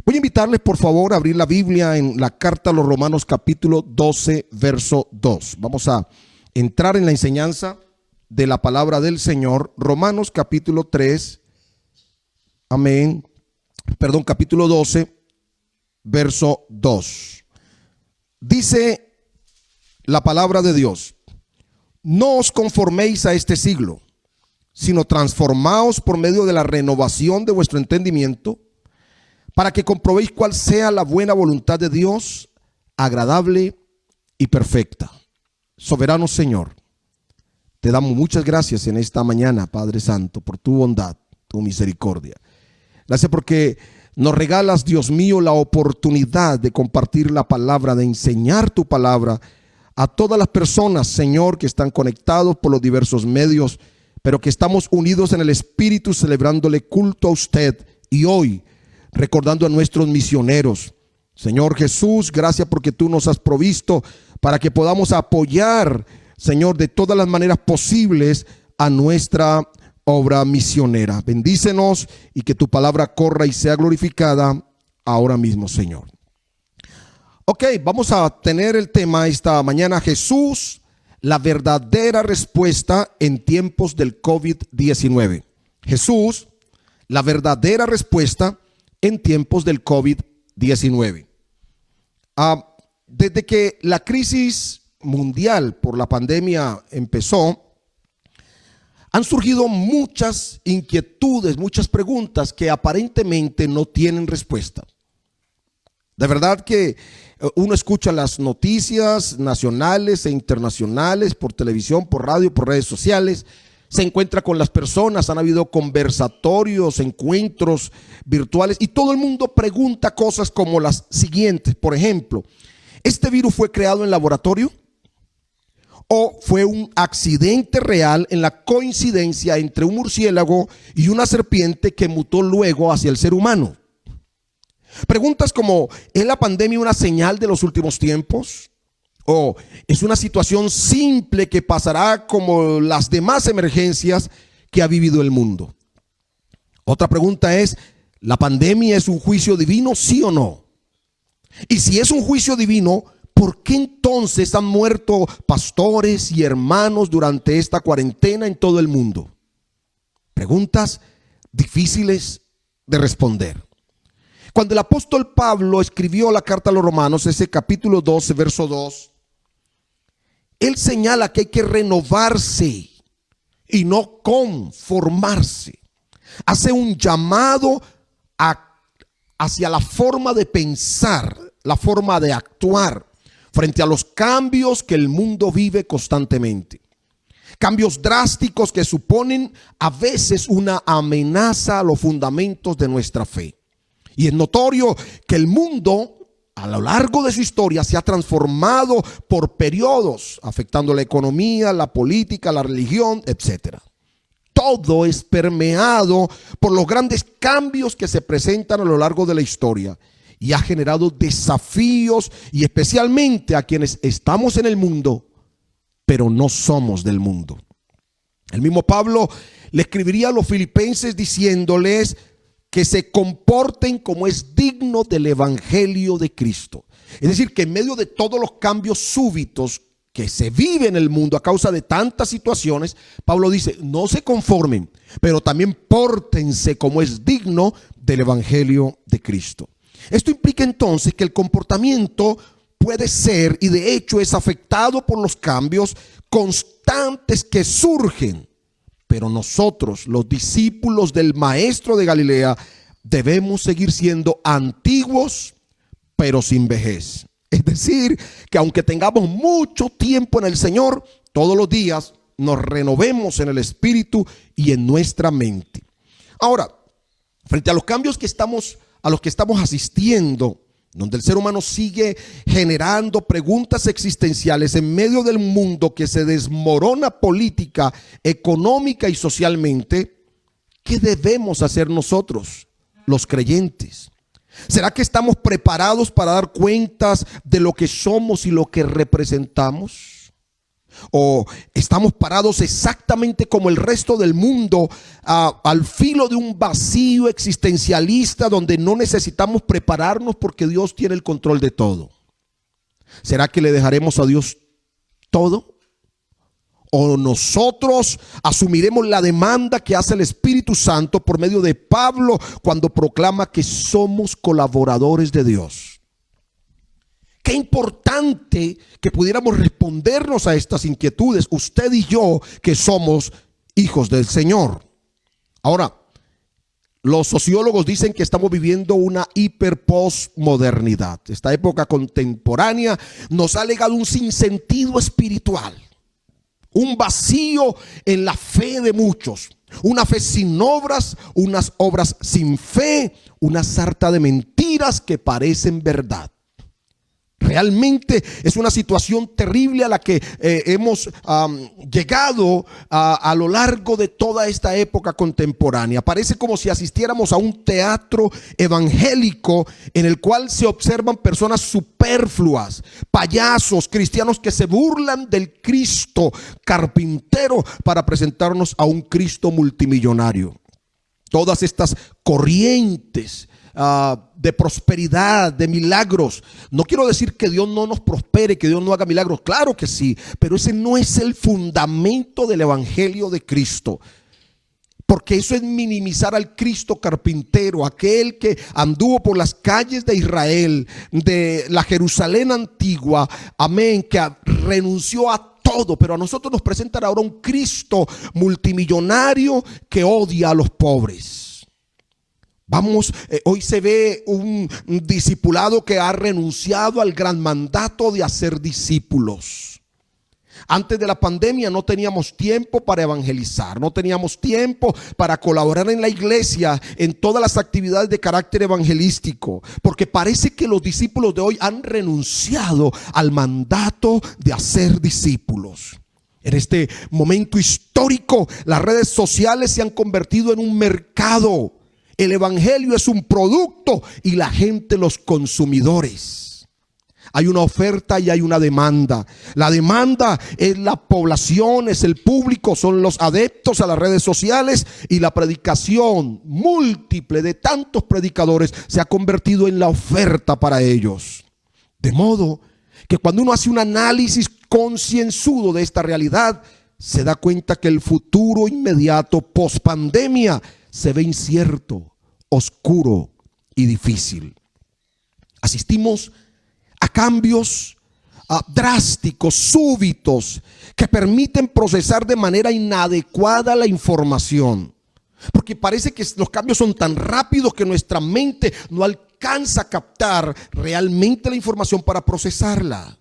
Voy a invitarles por favor a abrir la Biblia en la carta a los Romanos capítulo 12 verso 2. Vamos a entrar en la enseñanza de la palabra del Señor. Romanos capítulo 3, amén, capítulo 12 verso 2. Dice la palabra de Dios: no os conforméis a este siglo, sino transformaos por medio de la renovación de vuestro entendimiento, para que comprobéis cuál sea la buena voluntad de Dios, agradable y perfecta. Soberano Señor, te damos muchas gracias en esta mañana, Padre Santo, por tu bondad, tu misericordia. Gracias porque nos regalas, Dios mío, la oportunidad de compartir la palabra, de enseñar tu palabra a todas las personas, Señor, que están conectados por los diversos medios, pero que estamos unidos en el Espíritu, celebrándole culto a usted. Y hoy, recordando a nuestros misioneros. Señor Jesús, gracias porque tú nos has provisto para que podamos apoyar, Señor, de todas las maneras posibles a nuestra obra misionera. Bendícenos y que tu palabra corra y sea glorificada ahora mismo, Señor. Ok, vamos a tener el tema esta mañana: Jesús, la verdadera respuesta en tiempos del COVID-19. Jesús, la verdadera respuesta en tiempos del COVID-19. Desde que la crisis mundial por la pandemia empezó, han surgido muchas inquietudes, muchas preguntas que aparentemente no tienen respuesta. De verdad que uno escucha las noticias nacionales e internacionales por televisión, por radio, por redes sociales. Se encuentra con las personas, han habido conversatorios, encuentros virtuales y todo el mundo pregunta cosas como las siguientes. Por ejemplo, ¿este virus fue creado en laboratorio o fue un accidente real en la coincidencia entre un murciélago y una serpiente que mutó luego hacia el ser humano? Preguntas como: ¿es la pandemia una señal de los últimos tiempos? ¿O es una situación simple que pasará como las demás emergencias que ha vivido el mundo? Otra pregunta es: ¿la pandemia es un juicio divino, sí o no? Y si es un juicio divino, ¿por qué entonces han muerto pastores y hermanos durante esta cuarentena en todo el mundo? Preguntas difíciles de responder. Cuando el apóstol Pablo escribió la carta a los Romanos, ese capítulo 12, verso 2, él señala que hay que renovarse y no conformarse. Hace un llamado hacia la forma de pensar, la forma de actuar frente a los cambios que el mundo vive constantemente. Cambios drásticos que suponen a veces una amenaza a los fundamentos de nuestra fe. Y es notorio que el mundo a lo largo de su historia se ha transformado por periodos, afectando la economía, la política, la religión, etc. Todo es permeado por los grandes cambios que se presentan a lo largo de la historia y ha generado desafíos, y especialmente a quienes estamos en el mundo, pero no somos del mundo. El mismo Pablo le escribiría a los filipenses diciéndoles que se comporten como es digno del evangelio de Cristo. Es decir, que en medio de todos los cambios súbitos que se vive en el mundo a causa de tantas situaciones, Pablo dice: no se conformen, pero también pórtense como es digno del evangelio de Cristo. Esto implica entonces que el comportamiento puede ser, y de hecho es afectado por los cambios constantes que surgen. Pero nosotros, los discípulos del Maestro de Galilea, debemos seguir siendo antiguos, pero sin vejez. Es decir, que aunque tengamos mucho tiempo en el Señor, todos los días nos renovemos en el espíritu y en nuestra mente. Ahora, frente a los cambios a los que estamos asistiendo, donde el ser humano sigue generando preguntas existenciales en medio del mundo que se desmorona política, económica y socialmente, ¿qué debemos hacer nosotros, los creyentes? ¿Será que estamos preparados para dar cuentas de lo que somos y lo que representamos? ¿O estamos parados exactamente como el resto del mundo, al filo de un vacío existencialista donde no necesitamos prepararnos porque Dios tiene el control de todo? ¿Será que le dejaremos a Dios todo? ¿O nosotros asumiremos la demanda que hace el Espíritu Santo por medio de Pablo cuando proclama que somos colaboradores de Dios? Qué importante que pudiéramos respondernos a estas inquietudes, usted y yo, que somos hijos del Señor. Ahora, los sociólogos dicen que estamos viviendo una hiperpostmodernidad. Esta época contemporánea nos ha legado un sinsentido espiritual, un vacío en la fe de muchos, una fe sin obras, unas obras sin fe, una sarta de mentiras que parecen verdad. Realmente es una situación terrible a la que hemos llegado a lo largo de toda esta época contemporánea. Parece como si asistiéramos a un teatro evangélico en el cual se observan personas superfluas, payasos, cristianos que se burlan del Cristo carpintero para presentarnos a un Cristo multimillonario. Todas estas corrientes de prosperidad, de milagros. No quiero decir que Dios no nos prospere, que Dios no haga milagros. Claro que sí, pero ese no es el fundamento del evangelio de Cristo. Porque eso es minimizar al Cristo carpintero, aquel que anduvo por las calles de Israel, de la Jerusalén antigua, amén, que renunció a todo, pero a nosotros nos presentan ahora un Cristo multimillonario que odia a los pobres. Hoy se ve un discipulado que ha renunciado al gran mandato de hacer discípulos. Antes de la pandemia no teníamos tiempo para evangelizar, no teníamos tiempo para colaborar en la iglesia en todas las actividades de carácter evangelístico, porque parece que los discípulos de hoy han renunciado al mandato de hacer discípulos. En este momento histórico, las redes sociales se han convertido en un mercado. El evangelio es un producto y la gente los consumidores. Hay una oferta y hay una demanda. La demanda es la población, es el público, son los adeptos a las redes sociales, y la predicación múltiple de tantos predicadores se ha convertido en la oferta para ellos. De modo que cuando uno hace un análisis concienzudo de esta realidad, se da cuenta que el futuro inmediato post pandemia se ve incierto, oscuro y difícil. Asistimos a cambios drásticos, súbitos, que permiten procesar de manera inadecuada la información. Porque parece que los cambios son tan rápidos que nuestra mente no alcanza a captar realmente la información para procesarla.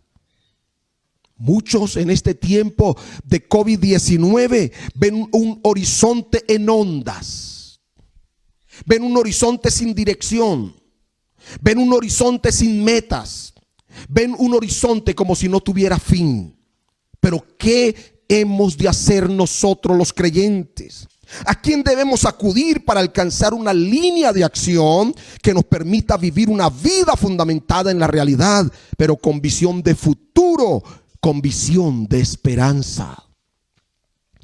Muchos en este tiempo de COVID-19 ven un horizonte en ondas, ven un horizonte sin dirección, ven un horizonte sin metas, ven un horizonte como si no tuviera fin. Pero ¿qué hemos de hacer nosotros los creyentes? ¿A quién debemos acudir para alcanzar una línea de acción que nos permita vivir una vida fundamentada en la realidad, pero con visión de futuro, con visión de esperanza?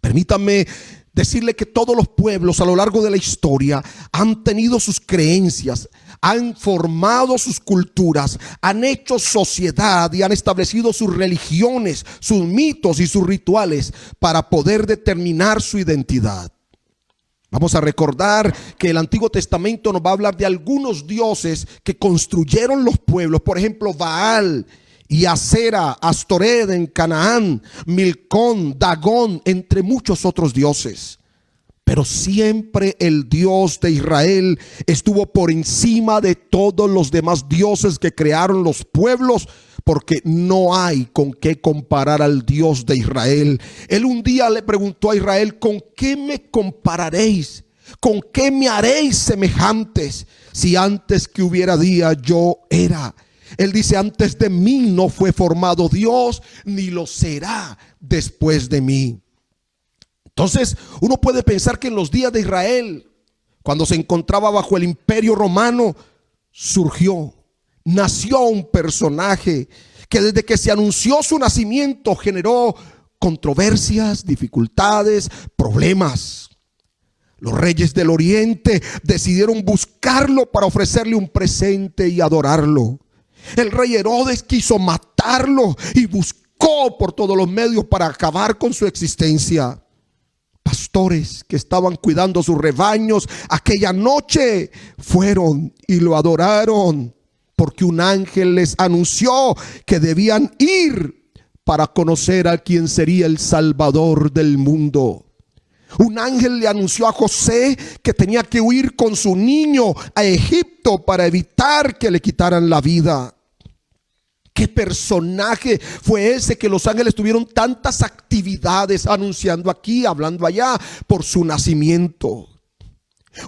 Permítame decirle que todos los pueblos a lo largo de la historia han tenido sus creencias, han formado sus culturas, han hecho sociedad y han establecido sus religiones, sus mitos y sus rituales para poder determinar su identidad. Vamos a recordar que el Antiguo Testamento nos va a hablar de algunos dioses que construyeron los pueblos. Por ejemplo, Baal y Asera, Astoret en Canaán, Milcón, Dagón, entre muchos otros dioses. Pero siempre el Dios de Israel estuvo por encima de todos los demás dioses que crearon los pueblos, porque no hay con qué comparar al Dios de Israel. Él un día le preguntó a Israel: ¿con qué me compararéis? ¿Con qué me haréis semejantes? Si antes que hubiera día yo era. Él dice: antes de mí no fue formado Dios, ni lo será después de mí. Entonces uno puede pensar que en los días de Israel, cuando se encontraba bajo el imperio romano, nació un personaje que desde que se anunció su nacimiento generó controversias, dificultades, problemas. Los reyes del oriente decidieron buscarlo para ofrecerle un presente y adorarlo. El rey Herodes quiso matarlo y buscó por todos los medios para acabar con su existencia. Pastores que estaban cuidando sus rebaños aquella noche fueron y lo adoraron, porque un ángel les anunció que debían ir para conocer a quien sería el Salvador del mundo. Un ángel le anunció a José que tenía que huir con su niño a Egipto para evitar que le quitaran la vida. ¿Qué personaje fue ese que los ángeles tuvieron tantas actividades anunciando aquí, hablando allá por su nacimiento?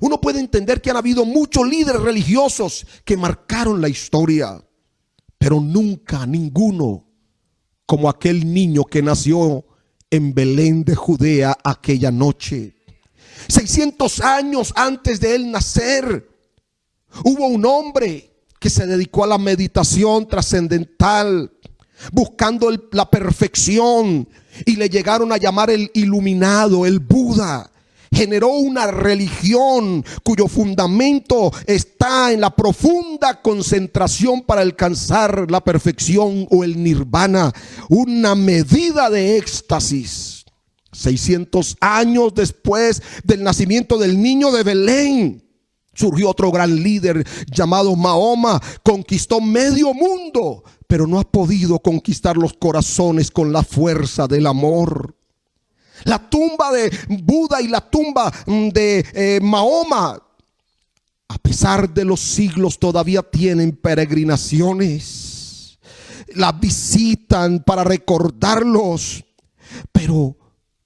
Uno puede entender que han habido muchos líderes religiosos que marcaron la historia, pero nunca ninguno como aquel niño que nació en Belén de Judea aquella noche. 600 años antes de él nacer, hubo un hombre que se dedicó a la meditación trascendental, buscando la perfección, y le llegaron a llamar el iluminado, el Buda. Generó una religión cuyo fundamento está en la profunda concentración para alcanzar la perfección o el nirvana, una medida de éxtasis. 600 años después del nacimiento del niño de Belén, surgió otro gran líder llamado Mahoma. Conquistó medio mundo, pero no ha podido conquistar los corazones con la fuerza del amor. La tumba de Buda y la tumba de Mahoma, a pesar de los siglos, todavía tienen peregrinaciones. La visitan para recordarlos, pero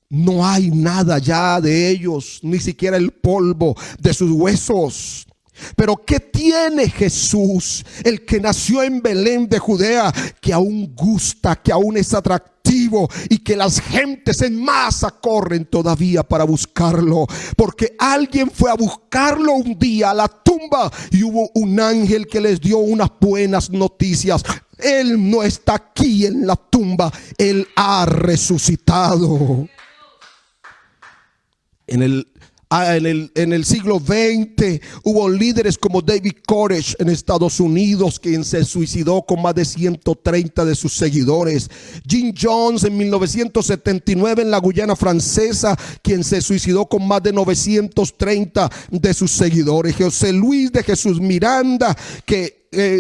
no hay nada ya de ellos, ni siquiera el polvo de sus huesos. Pero ¿qué tiene Jesús, el que nació en Belén de Judea, que aún gusta, que aún es atractivo y que las gentes en masa corren todavía para buscarlo? Porque alguien fue a buscarlo un día a la tumba y hubo un ángel que les dio unas buenas noticias. Él no está aquí en la tumba, Él ha resucitado. En el siglo XX hubo líderes como David Koresh en Estados Unidos, quien se suicidó con más de 130 de sus seguidores. Jim Jones en 1979 en la Guyana Francesa, quien se suicidó con más de 930 de sus seguidores. José Luis de Jesús Miranda, que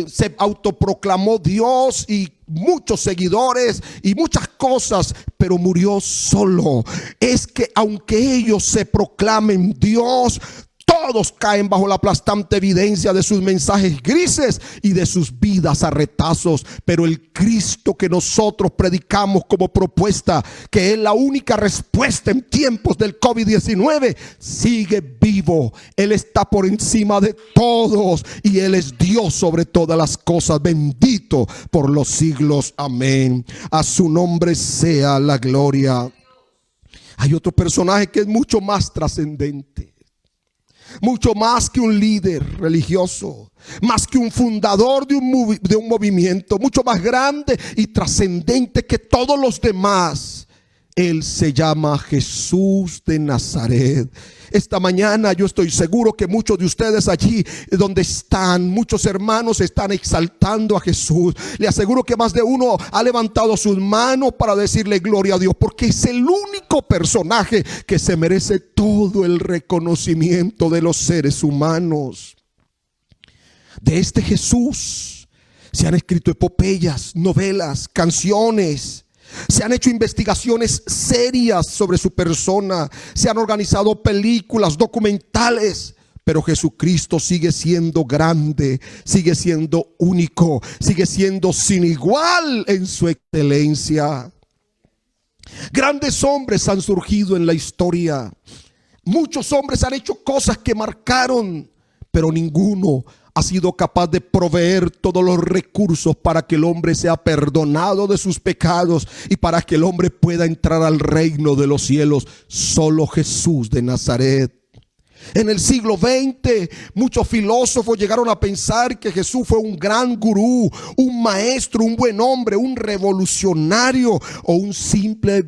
se autoproclamó Dios y muchos seguidores y muchas cosas, pero murió solo. Es que aunque ellos se proclamen Dios, todos caen bajo la aplastante evidencia de sus mensajes grises y de sus vidas a retazos. Pero el Cristo que nosotros predicamos como propuesta, que es la única respuesta en tiempos del COVID-19, sigue vivo. Él está por encima de todos y Él es Dios sobre todas las cosas. Bendito por los siglos. Amén. A su nombre sea la gloria. Hay otro personaje que es mucho más trascendente. Mucho más que un líder religioso, más que un fundador de un movimiento, mucho más grande y trascendente que todos los demás. Él se llama Jesús de Nazaret. Esta mañana yo estoy seguro que muchos de ustedes allí donde están, muchos hermanos están exaltando a Jesús. Le aseguro que más de uno ha levantado sus manos para decirle gloria a Dios, porque es el único personaje que se merece todo el reconocimiento de los seres humanos. De este Jesús se han escrito epopeyas, novelas, canciones. Se han hecho investigaciones serias sobre su persona. Se han organizado películas, documentales. Pero Jesucristo sigue siendo grande, sigue siendo único, sigue siendo sin igual en su excelencia. Grandes hombres han surgido en la historia. Muchos hombres han hecho cosas que marcaron, pero ninguno ha sido capaz de proveer todos los recursos para que el hombre sea perdonado de sus pecados y para que el hombre pueda entrar al reino de los cielos. Solo Jesús de Nazaret. En el siglo XX, muchos filósofos llegaron a pensar que Jesús fue un gran gurú, un maestro, un buen hombre, un revolucionario o un simple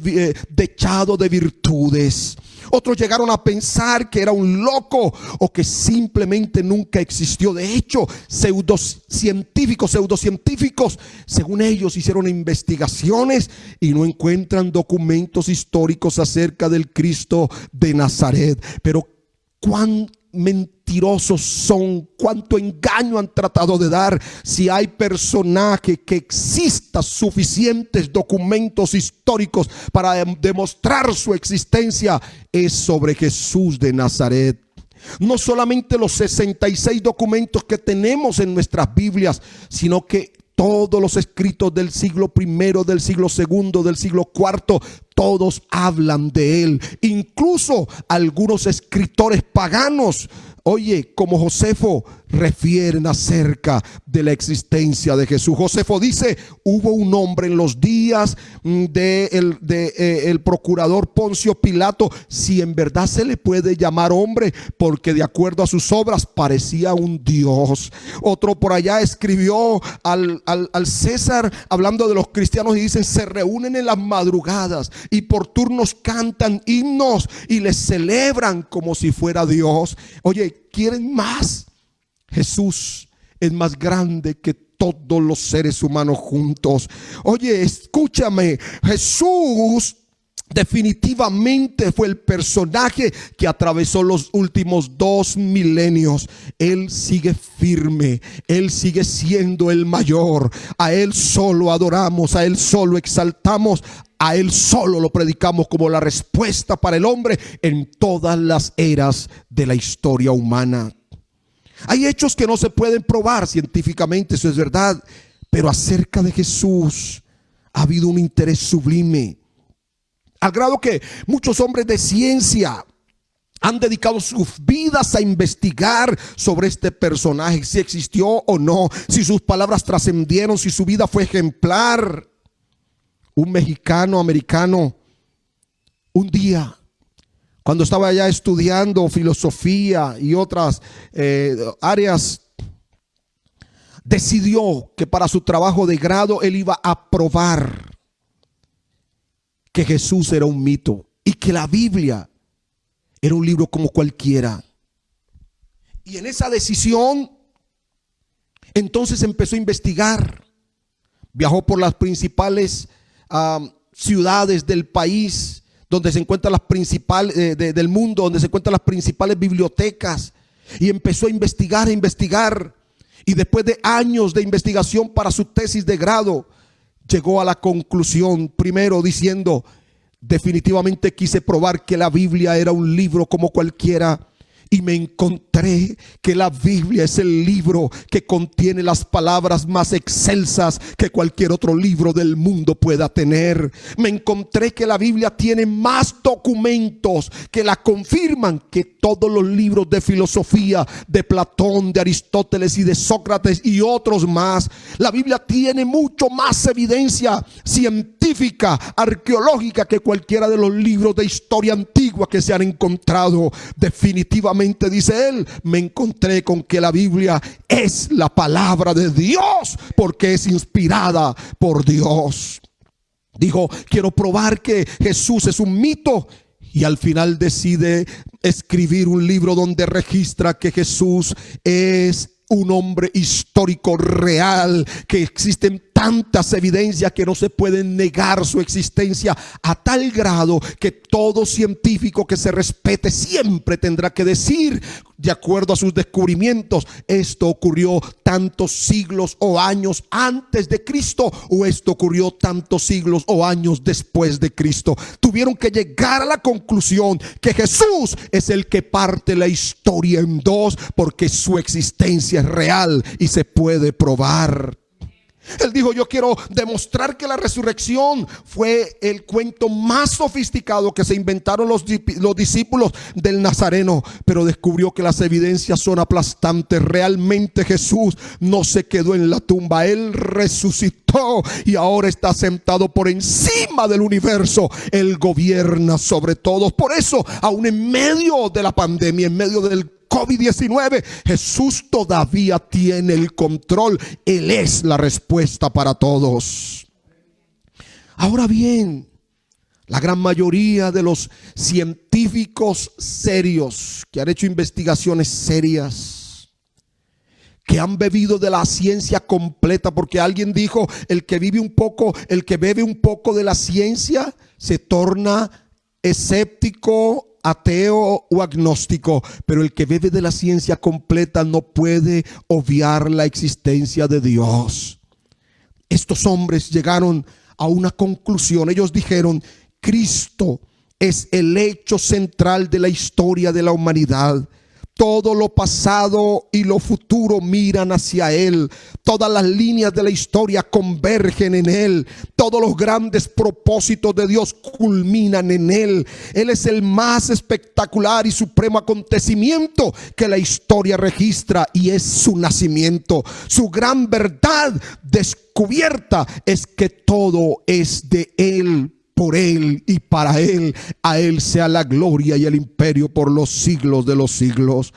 dechado de virtudes. Otros llegaron a pensar que era un loco o que simplemente nunca existió. De hecho, pseudocientíficos, según ellos, hicieron investigaciones y no encuentran documentos históricos acerca del Cristo de Nazaret. Pero cuán mentirosos son, cuánto engaño han tratado de dar. Si hay personaje que exista suficientes documentos históricos para demostrar su existencia, es sobre Jesús de Nazaret. No solamente los 66 documentos que tenemos en nuestras Biblias, sino que todos los escritos del siglo I, del siglo II, del siglo IV, todos hablan de él. Incluso algunos escritores paganos, como Josefo, refieren acerca de la existencia de Jesús. Josefo dice: hubo un hombre en los días el procurador Poncio Pilato, si en verdad se le puede llamar hombre, porque de acuerdo a sus obras parecía un dios. Otro por allá escribió al César, hablando de los cristianos, y dicen: se reúnen en las madrugadas y por turnos cantan himnos y les celebran como si fuera Dios. ¿Quieren más? Jesús es más grande que todos los seres humanos juntos. Escúchame, Jesús definitivamente fue el personaje que atravesó los últimos 2 milenios. Él sigue firme, Él sigue siendo el mayor. A Él solo adoramos, a Él solo exaltamos, a Él solo lo predicamos como la respuesta para el hombre en todas las eras de la historia humana. Hay hechos que no se pueden probar científicamente, eso es verdad, pero acerca de Jesús ha habido un interés sublime, al grado que muchos hombres de ciencia han dedicado sus vidas a investigar sobre este personaje, si existió o no, si sus palabras trascendieron, si su vida fue ejemplar. Un mexicano americano, un día, cuando estaba allá estudiando filosofía y otras áreas, decidió que para su trabajo de grado él iba a probar que Jesús era un mito y que la Biblia era un libro como cualquiera. Y en esa decisión, entonces empezó a investigar. Viajó por las principales ciudades del país, donde se encuentran las principales del mundo, donde se encuentran las principales bibliotecas, y empezó a investigar. Y después de años de investigación para su tesis de grado, llegó a la conclusión, primero diciendo: definitivamente quise probar que la Biblia era un libro como cualquiera. Y me encontré que la Biblia es el libro que contiene las palabras más excelsas que cualquier otro libro del mundo pueda tener. Me encontré que la Biblia tiene más documentos que la confirman que todos los libros de filosofía de Platón, de Aristóteles y de Sócrates y otros más. La Biblia tiene mucho más evidencia científica, arqueológica, que cualquiera de los libros de historia antigua que se han encontrado. Definitivamente, dice él, me encontré con que la Biblia es la palabra de Dios, porque es inspirada por Dios. Dijo: quiero probar que Jesús es un mito. Y al final decide escribir un libro donde registra que Jesús es un hombre histórico real, que existen tantas evidencias que no se pueden negar su existencia, a tal grado que todo científico que se respete siempre tendrá que decir, de acuerdo a sus descubrimientos: esto ocurrió tantos siglos o años antes de Cristo, o esto ocurrió tantos siglos o años después de Cristo. Tuvieron que llegar a la conclusión que Jesús es el que parte la historia en dos, porque su existencia es real y se puede probar. Él dijo: yo quiero demostrar que la resurrección fue el cuento más sofisticado que se inventaron los discípulos del Nazareno. Pero descubrió que las evidencias son aplastantes. Realmente Jesús no se quedó en la tumba. Él resucitó y ahora está sentado por encima del universo. Él gobierna sobre todos. Por eso, aún en medio de la pandemia, en medio del COVID-19, Jesús todavía tiene el control. Él es la respuesta para todos. Ahora bien, la gran mayoría de los científicos serios que han hecho investigaciones serias, que han bebido de la ciencia completa, porque alguien dijo: el que bebe un poco de la ciencia se torna escéptico, ateo o agnóstico, pero el que bebe de la ciencia completa no puede obviar la existencia de Dios. Estos hombres llegaron a una conclusión. Ellos dijeron: Cristo es el hecho central de la historia de la humanidad. Todo lo pasado y lo futuro miran hacia Él. Todas las líneas de la historia convergen en Él. Todos los grandes propósitos de Dios culminan en Él. Él es el más espectacular y supremo acontecimiento que la historia registra, y es su nacimiento. Su gran verdad descubierta es que todo es de Él, por Él y para Él. A Él sea la gloria y el imperio por los siglos de los siglos.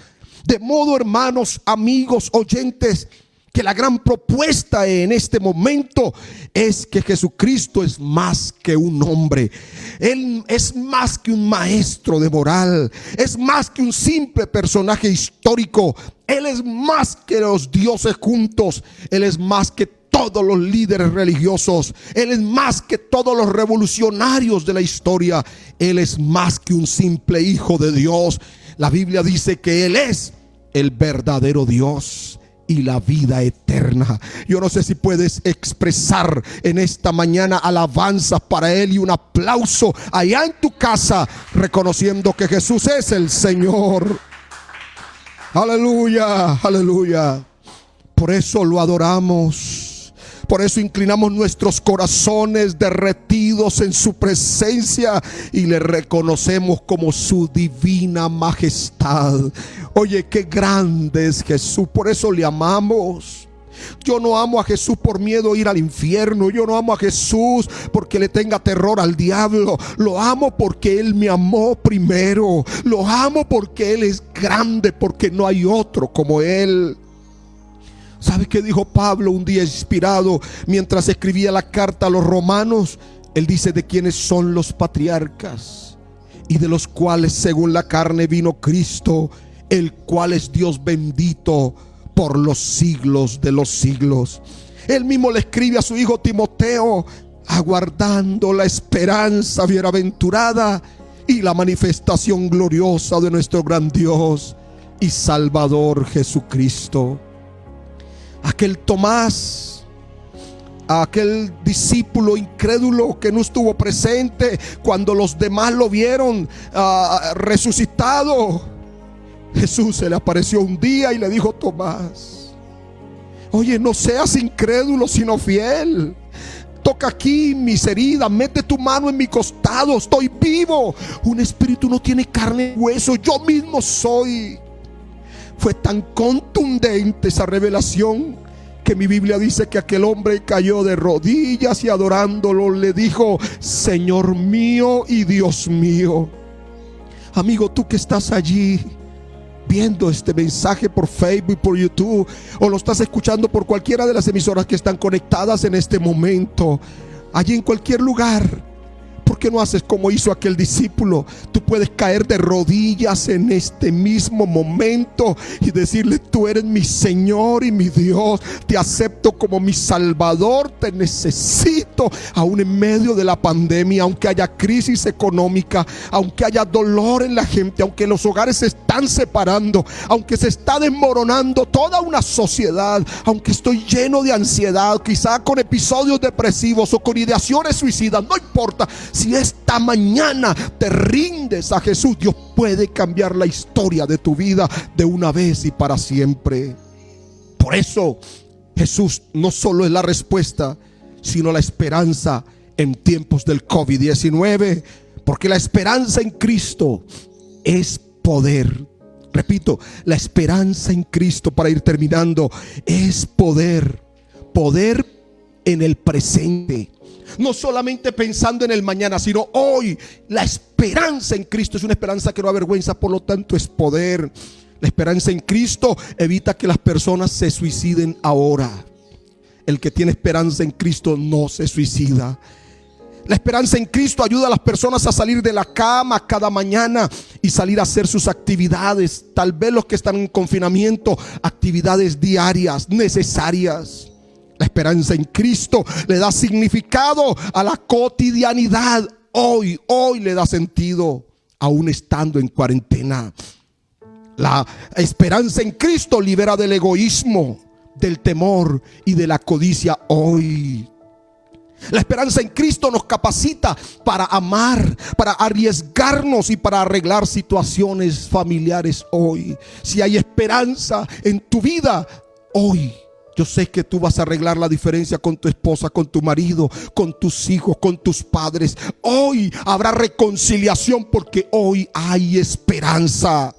De modo, hermanos, amigos, oyentes, que la gran propuesta en este momento es que Jesucristo es más que un hombre. Él es más que un maestro de moral. Es más que un simple personaje histórico. Él es más que los dioses juntos. Él es más que todos los líderes religiosos. Él es más que todos los revolucionarios de la historia. Él es más que un simple hijo de Dios. La Biblia dice que Él es el verdadero Dios y la vida eterna. Yo no sé si puedes expresar en esta mañana alabanzas para Él y un aplauso allá en tu casa, reconociendo que Jesús es el Señor. Aleluya, aleluya. Por eso lo adoramos. Por eso inclinamos nuestros corazones derretidos en su presencia y le reconocemos como su divina majestad. Oye, qué grande es Jesús. Por eso le amamos. Yo no amo a Jesús por miedo a ir al infierno. Yo no amo a Jesús porque le tenga terror al diablo. Lo amo porque Él me amó primero. Lo amo porque Él es grande, porque no hay otro como Él. ¿Sabe qué dijo Pablo un día inspirado mientras escribía la carta a los romanos? Él dice: de quiénes son los patriarcas y de los cuales según la carne vino Cristo, el cual es Dios bendito por los siglos de los siglos. Él mismo le escribe a su hijo Timoteo, aguardando la esperanza bienaventurada y la manifestación gloriosa de nuestro gran Dios y Salvador Jesucristo. Aquel Tomás, aquel discípulo incrédulo que no estuvo presente cuando los demás lo vieron resucitado, Jesús se le apareció un día y le dijo: Tomás, oye, no seas incrédulo sino fiel. Toca aquí mis heridas, mete tu mano en mi costado, estoy vivo. Un espíritu no tiene carne y hueso, yo mismo soy. Fue tan contundente esa revelación que mi Biblia dice que aquel hombre cayó de rodillas y adorándolo le dijo: Señor mío y Dios mío. Amigo, tú que estás allí viendo este mensaje por Facebook, por YouTube, o lo estás escuchando por cualquiera de las emisoras que están conectadas en este momento, allí en cualquier lugar, ¿por qué no haces como hizo aquel discípulo? Tú puedes caer de rodillas en este mismo momento y decirle: tú eres mi Señor y mi Dios, te acepto como mi Salvador, te necesito. Aún en medio de la pandemia, aunque haya crisis económica, aunque haya dolor en la gente, aunque los hogares se están separando, aunque se está desmoronando toda una sociedad, aunque estoy lleno de ansiedad, quizá con episodios depresivos o con ideaciones suicidas, no importa. Si esta mañana te rindes a Jesús, Dios puede cambiar la historia de tu vida de una vez y para siempre. Por eso Jesús no solo es la respuesta, sino la esperanza en tiempos del COVID-19, porque la esperanza en Cristo es poder. Repito, la esperanza en Cristo, para ir terminando, es poder. Poder en el presente. No solamente pensando en el mañana, sino hoy. La esperanza en Cristo es una esperanza que no avergüenza, por lo tanto es poder. La esperanza en Cristo evita que las personas se suiciden ahora. El que tiene esperanza en Cristo no se suicida. La esperanza en Cristo ayuda a las personas a salir de la cama cada mañana y salir a hacer sus actividades. Tal vez los que están en confinamiento, actividades diarias necesarias. La esperanza en Cristo le da significado a la cotidianidad. Hoy le da sentido, aún estando en cuarentena. La esperanza en Cristo libera del egoísmo, del temor y de la codicia hoy. La esperanza en Cristo nos capacita para amar, para arriesgarnos y para arreglar situaciones familiares hoy. Si hay esperanza en tu vida hoy, yo sé que tú vas a arreglar la diferencia con tu esposa, con tu marido, con tus hijos, con tus padres. Hoy habrá reconciliación porque hoy hay esperanza.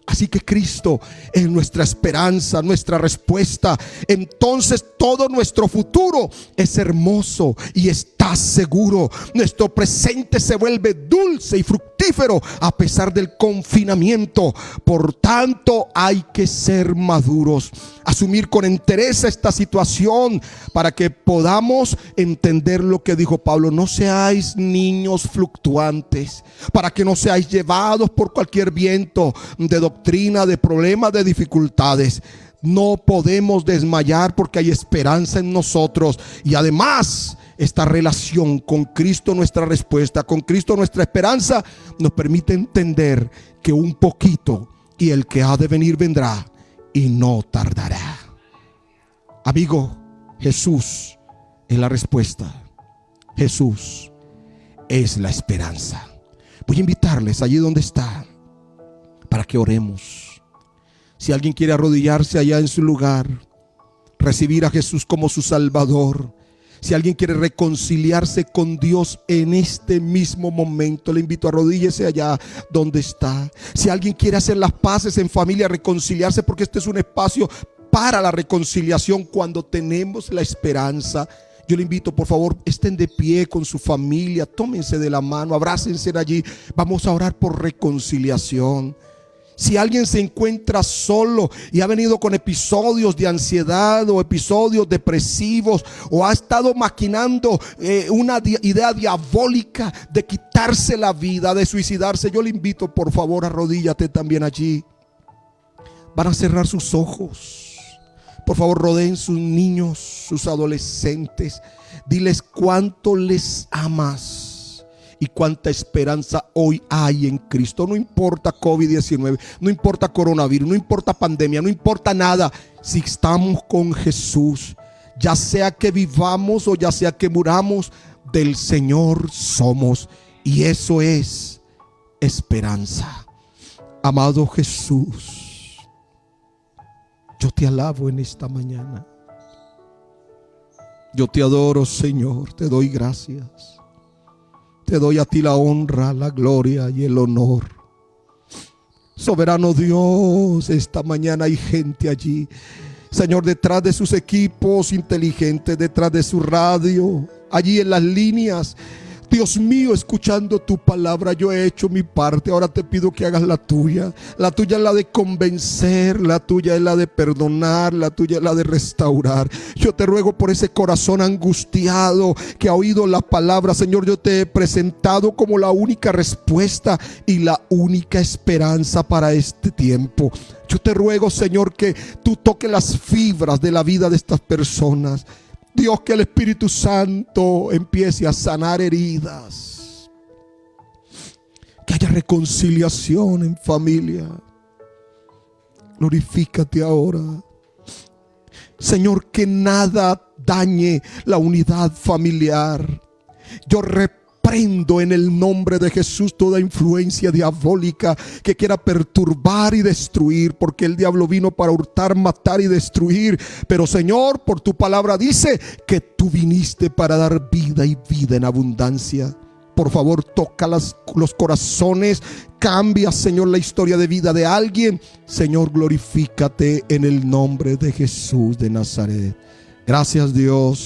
Así que Cristo es nuestra esperanza, nuestra respuesta. Entonces todo nuestro futuro es hermoso y está seguro. Nuestro presente se vuelve dulce y fructífero a pesar del confinamiento. Por tanto, hay que ser maduros, asumir con entereza esta situación para que podamos entender lo que dijo Pablo. No seáis niños fluctuantes, para que no seáis llevados por cualquier viento de doctrina, de problemas, de dificultades. No podemos desmayar porque hay esperanza en nosotros. Y además, esta relación con Cristo, nuestra respuesta, con Cristo nuestra esperanza, nos permite entender que un poquito y el que ha de venir vendrá y no tardará. Amigo, Jesús es la respuesta. Jesús es la esperanza. Voy a invitarles allí donde está para que oremos. Si alguien quiere arrodillarse allá en su lugar, recibir a Jesús como su Salvador. Si alguien quiere reconciliarse con Dios en este mismo momento, le invito a arrodíllese allá donde está. Si alguien quiere hacer las paces en familia, reconciliarse, porque este es un espacio para la reconciliación cuando tenemos la esperanza. Yo le invito, por favor, estén de pie con su familia, tómense de la mano, abrácense allí. Vamos a orar por reconciliación. Si alguien se encuentra solo y ha venido con episodios de ansiedad o episodios depresivos, o ha estado maquinando una idea diabólica de quitarse la vida, de suicidarse, yo le invito, por favor, arrodíllate también allí. Van a cerrar sus ojos. Por favor, rodeen sus niños, sus adolescentes. Diles cuánto les amas y cuánta esperanza hoy hay en Cristo. No importa COVID-19, no importa coronavirus, no importa pandemia, no importa nada. Si estamos con Jesús, ya sea que vivamos o ya sea que muramos, del Señor somos. Y eso es esperanza. Amado Jesús, yo te alabo en esta mañana. Yo te adoro, Señor, te doy gracias. Te doy a ti la honra, la gloria y el honor. Soberano Dios, esta mañana hay gente allí, Señor, detrás de sus equipos inteligentes, detrás de su radio, allí en las líneas. Dios mío, escuchando tu palabra, yo he hecho mi parte. Ahora te pido que hagas la tuya. La tuya es la de convencer, la tuya es la de perdonar, la tuya es la de restaurar. Yo te ruego por ese corazón angustiado que ha oído la palabra. Señor, yo te he presentado como la única respuesta y la única esperanza para este tiempo. Yo te ruego, Señor, que tú toques las fibras de la vida de estas personas. Dios, que el Espíritu Santo empiece a sanar heridas, que haya reconciliación en familia. Glorifícate ahora, Señor, que nada dañe la unidad familiar. Yo reprendo reprendo en el nombre de Jesús toda influencia diabólica que quiera perturbar y destruir, porque el diablo vino para hurtar, matar y destruir. Pero Señor, por tu palabra dice que tú viniste para dar vida y vida en abundancia. Por favor, toca los corazones, cambia, Señor, la historia de vida de alguien. Señor, glorifícate en el nombre de Jesús de Nazaret. Gracias, Dios.